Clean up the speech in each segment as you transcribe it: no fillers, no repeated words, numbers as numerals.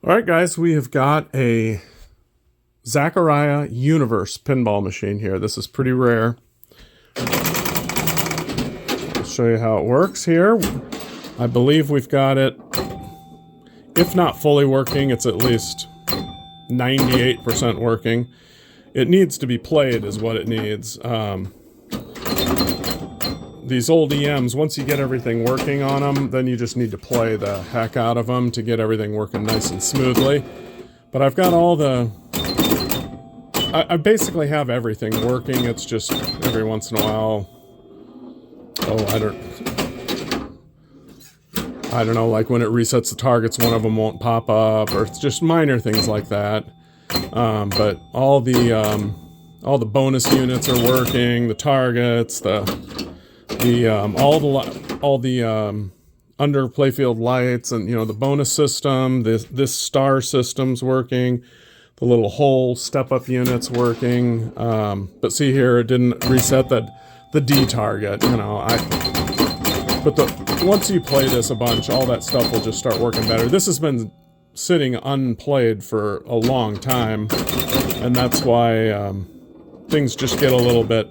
All right, guys, we have got a Zaccaria Universe pinball machine here. This is pretty rare. I'll show you how it works here. I believe we've got it, if not fully working, it's at least 98% working. It needs to be played is what it needs. These old EMs, once you get everything working on them, then you just need to play the heck out of them to get everything working nice and smoothly. But I've got all the... I basically have everything working. It's just every once in a while... Oh, I don't know, like when it resets the targets, one of them won't pop up, or it's just minor things like that. But all the bonus units are working, the targets, all the under playfield lights, and the bonus system. This star system's working. The little whole step up unit's working. But see here, it didn't reset the D target. Once you play this a bunch, all that stuff will just start working better. This has been sitting unplayed for a long time, and that's why things just get a little bit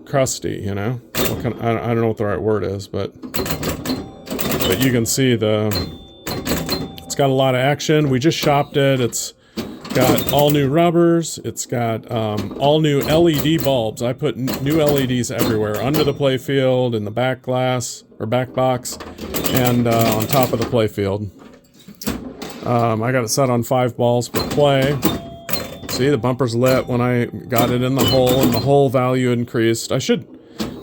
crusty, I don't know what the right word is, but you can see it's got a lot of action. We just shopped it. It's got all new rubbers. It's got all new LED bulbs. I put new LEDs everywhere, under the playfield, in the back glass, or back box, and on top of the playfield. I got it set on 5 balls per play. See, the bumper's lit when I got it in the hole, and the hole value increased. I should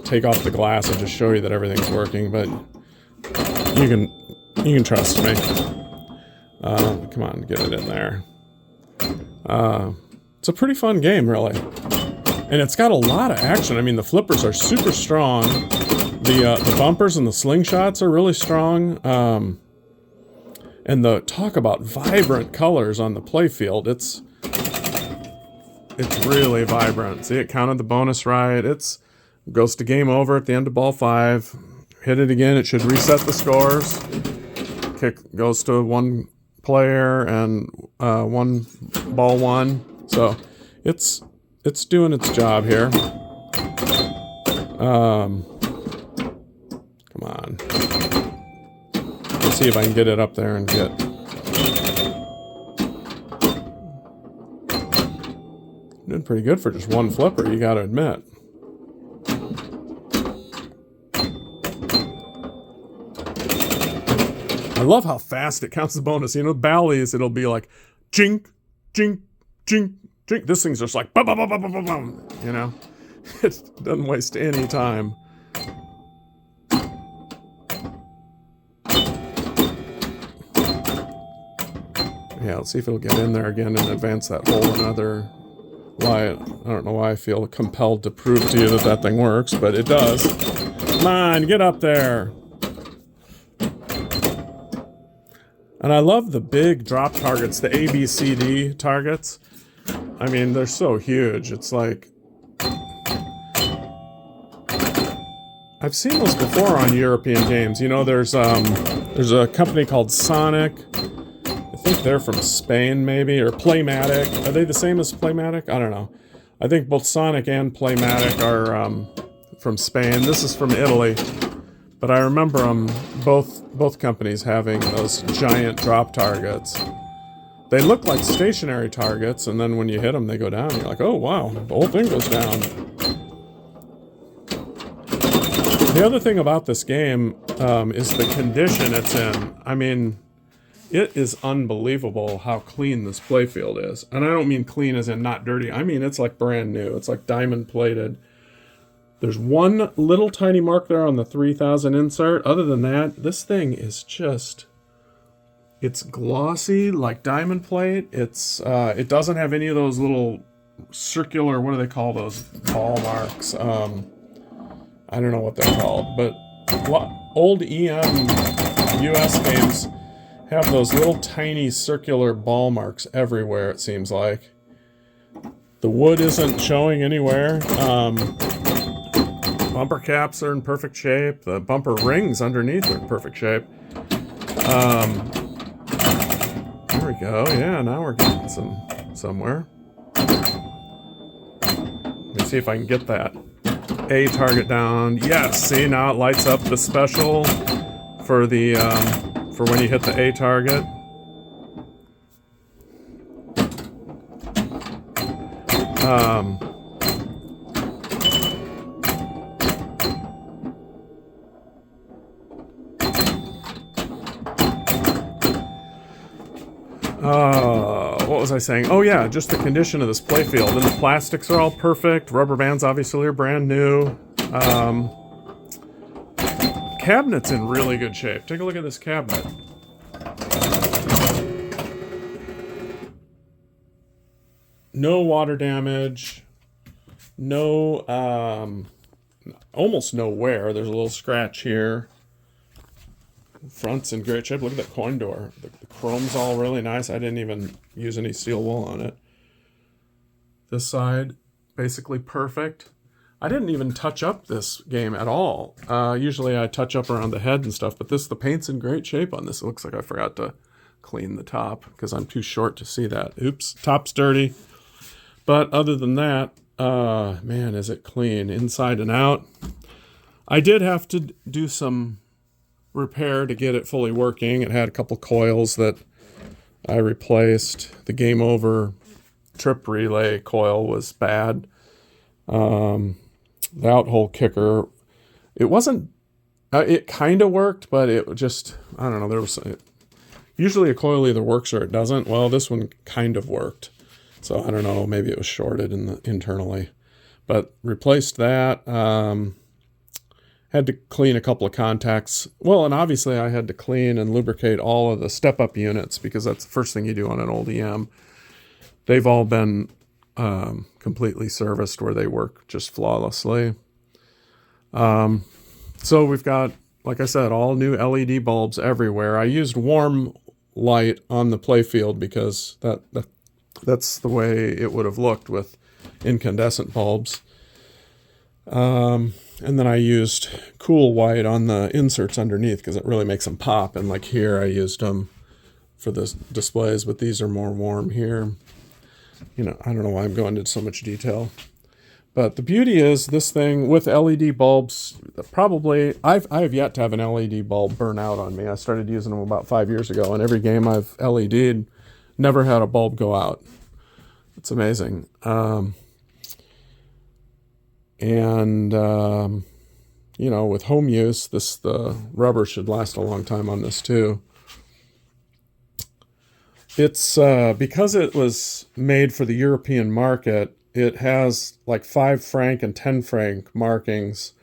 take off the glass and just show you that everything's working, but you can trust me. Come on, get it in there. It's a pretty fun game, really. And it's got a lot of action. I mean, the flippers are super strong. The bumpers and the slingshots are really strong. And talk about vibrant colors on the playfield. It's really vibrant. See, it counted the bonus right. Goes to game over at the end of ball 5. Hit it again, it should reset the scores. Kick goes to one player and one ball 1. So it's doing its job here. Come on. Let's see if I can get it up there and get... Doing pretty good for just one flipper, you gotta admit. I love how fast it counts the bonus. Bally's, it'll be like, jink, jink, jink, jink. This thing's just like, bum, bum, bum, bum, bum, bum, It doesn't waste any time. Yeah, let's see if it'll get in there again and advance that whole another light. I don't know why I feel compelled to prove to you that thing works, but it does. Come on, get up there. And I love the big drop targets, the ABCD targets. I mean, they're so huge. It's like... I've seen those before on European games. There's a company called Sonic. I think they're from Spain, maybe, or Playmatic. Are they the same as Playmatic? I don't know. I think both Sonic and Playmatic are from Spain. This is from Italy. But I remember both companies having those giant drop targets. They look like stationary targets, and then when you hit them, they go down. You're like, oh, wow, the whole thing goes down. The other thing about this game is the condition it's in. I mean, it is unbelievable how clean this playfield is. And I don't mean clean as in not dirty. I mean, it's like brand new. It's like diamond plated. There's one little tiny mark there on the 3000 insert. Other than that, this thing is just... It's glossy, like diamond plate. It doesn't have any of those little circular, what do they call those? Ball marks. I don't know what they're called, but old EM US games have those little tiny circular ball marks everywhere, it seems like. The wood isn't showing anywhere. Bumper caps are in perfect shape. The bumper rings underneath are in perfect shape. go. Yeah, now we're getting somewhere. Let me see if I can get that A target down. Yes, see, now it lights up the special for the for when you hit the A target. What was I saying? Oh yeah, just the condition of this playfield. And the plastics are all perfect. Rubber bands obviously are brand new. Cabinet's in really good shape. Take a look at this cabinet. No water damage. No, almost no wear. There's a little scratch here. Front's in great shape. Look at that coin door. The chrome's all really nice. I didn't even use any steel wool on it. This side, basically perfect. I didn't even touch up this game at all. Usually I touch up around the head and stuff, but the paint's in great shape on this. It looks like I forgot to clean the top because I'm too short to see that. Oops, top's dirty. But other than that, man, is it clean inside and out. I did have to do some repair to get it fully working. It had a couple coils that I replaced. The game over trip relay coil was bad. The out-hole kicker, it wasn't, it kind of worked, but it just, I don't know, there was, usually a coil either works or it doesn't. Well, this one kind of worked. So I don't know, maybe it was shorted internally. But replaced that, had to clean a couple of contacts. Well, and obviously I had to clean and lubricate all of the step-up units because that's the first thing you do on an old EM. They've all been completely serviced where they work just flawlessly. So we've got, like I said, all new LED bulbs everywhere. I used warm light on the playfield because that's the way it would have looked with incandescent bulbs. And then I used cool white on the inserts underneath because it really makes them pop. And like here, I used them for the displays, but these are more warm here. You know, I don't know why I'm going into so much detail. But the beauty is this thing with LED bulbs, probably, I have yet to have an LED bulb burn out on me. I started using them about 5 years ago, and every game I've LED'd, never had a bulb go out. It's amazing. You know, with home use, the rubber should last a long time on this too. It's because it was made for the European market, it has like 5 franc and 10 franc markings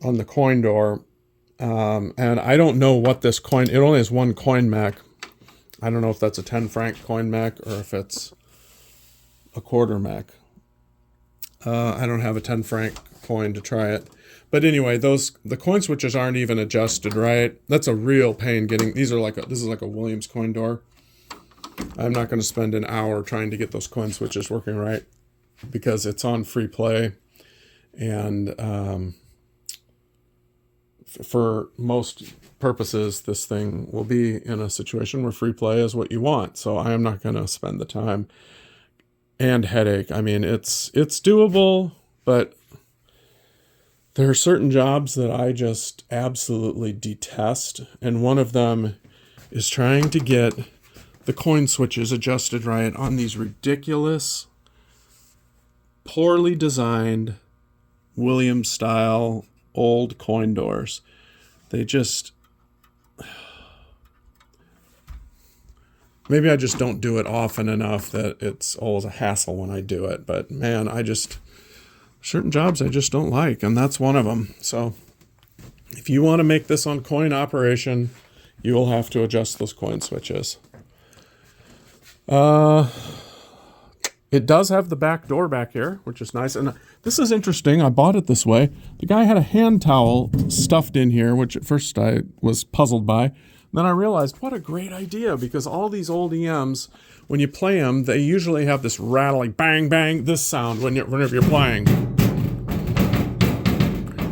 on the coin door. And I don't know what this coin, it only has one coin mech. I don't know if that's a 10 franc coin mech or if it's a quarter mech. I don't have a 10 franc coin to try it. But anyway, the coin switches aren't even adjusted right. That's a real pain getting, this is like a Williams coin door. I'm not going to spend an hour trying to get those coin switches working right because it's on free play. And for most purposes, this thing will be in a situation where free play is what you want. So I am not going to spend the time and headache. I mean, it's doable, but there are certain jobs that I just absolutely detest. And one of them is trying to get the coin switches adjusted right on these ridiculous, poorly designed Williams style old coin doors. They just, maybe I just don't do it often enough that it's always a hassle when I do it. But man, certain jobs I just don't like, and that's one of them. So if you want to make this on coin operation, you will have to adjust those coin switches. It does have the back door back here, which is nice. And this is interesting. I bought it this way. The guy had a hand towel stuffed in here, which at first I was puzzled by. Then I realized what a great idea, because all these old EMs, when you play them, they usually have this rattling bang, bang, this sound whenever you're playing.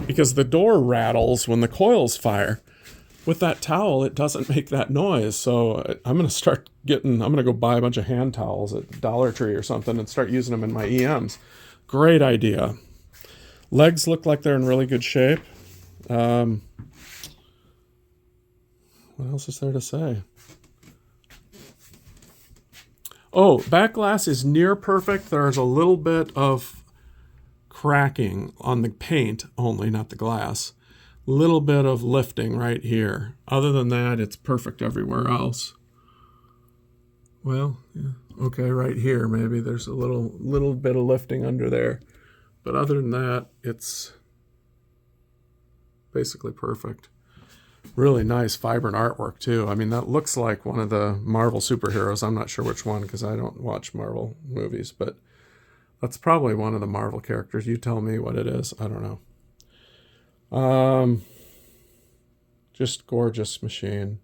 Because the door rattles when the coils fire. with that towel, it doesn't make that noise. So I'm going to go buy a bunch of hand towels at Dollar Tree or something and start using them in my EMs. Great idea. Legs look like they're in really good shape. What else is there to say? Oh, back glass is near perfect. There's a little bit of cracking on the paint only, not the glass. Little bit of lifting right here. Other than that, it's perfect everywhere else. Well, yeah. Okay, right here, maybe there's a little bit of lifting under there. But other than that, it's basically perfect. Really nice, vibrant artwork, too. I mean, that looks like one of the Marvel superheroes. I'm not sure which one because I don't watch Marvel movies, but that's probably one of the Marvel characters. You tell me what it is. I don't know. Just gorgeous machine.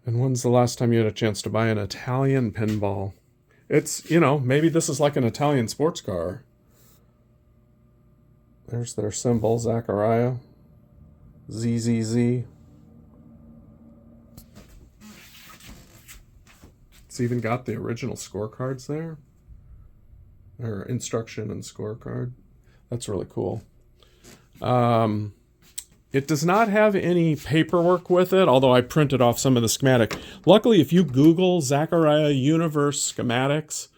And when's the last time you had a chance to buy an Italian pinball? It's, maybe this is like an Italian sports car. There's their symbol, Zaccaria. ZZZ. It's even got the original scorecards there. Or instruction and scorecard. That's really cool. It does not have any paperwork with it, although I printed off some of the schematic. Luckily, if you Google Zaccaria Universe schematics,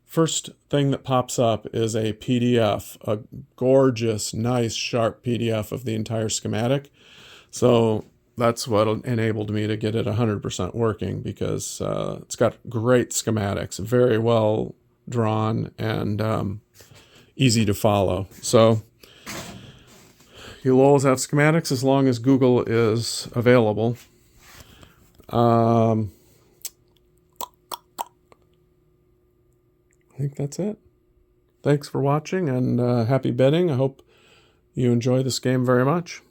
first thing that pops up is a PDF, a gorgeous, nice, sharp PDF of the entire schematic. So that's what enabled me to get it 100% working, because it's got great schematics, very well drawn, and easy to follow. So you'll always have schematics as long as Google is available. I think that's it. Thanks for watching, and happy betting. I hope you enjoy this game very much.